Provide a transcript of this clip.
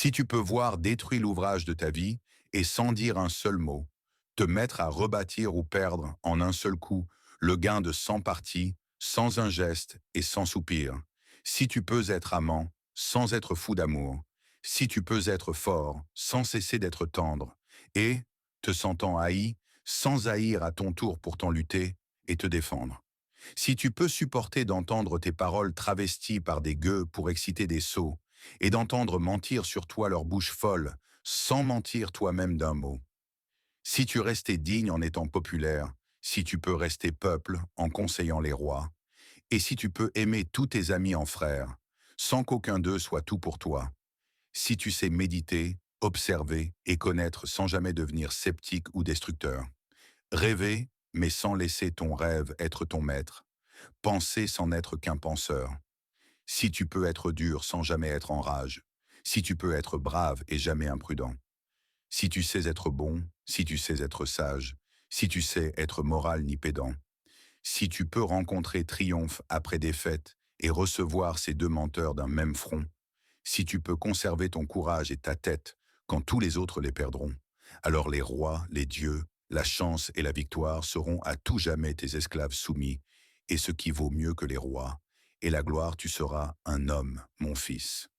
Si tu peux voir détruire l'ouvrage de ta vie et sans dire un seul mot, te mettre à rebâtir ou perdre en un seul coup le gain de 100 parties, sans un geste et sans soupir. Si tu peux être amant sans être fou d'amour, si tu peux être fort sans cesser d'être tendre, et, te sentant haï, sans haïr à ton tour pourtant lutter et te défendre. Si tu peux supporter d'entendre tes paroles travesties par des gueux pour exciter des sots, et d'entendre mentir sur toi leur bouche folle, sans mentir toi-même d'un mot. Si tu restais digne en étant populaire, si tu peux rester peuple en conseillant les rois, et si tu peux aimer tous tes amis en frères, sans qu'aucun d'eux soit tout pour toi, si tu sais méditer, observer et connaître sans jamais devenir sceptique ou destructeur, rêver, mais sans laisser ton rêve être ton maître, penser sans n'être qu'un penseur, si tu peux être dur sans jamais être en rage, si tu peux être brave et jamais imprudent, si tu sais être bon, si tu sais être sage, si tu sais être moral ni pédant, si tu peux rencontrer triomphe après défaite et recevoir ces deux menteurs d'un même front, si tu peux conserver ton courage et ta tête quand tous les autres les perdront, alors les rois, les dieux, la chance et la victoire seront à tout jamais tes esclaves soumis, et ce qui vaut mieux que les rois, et la gloire tu seras un homme, mon fils.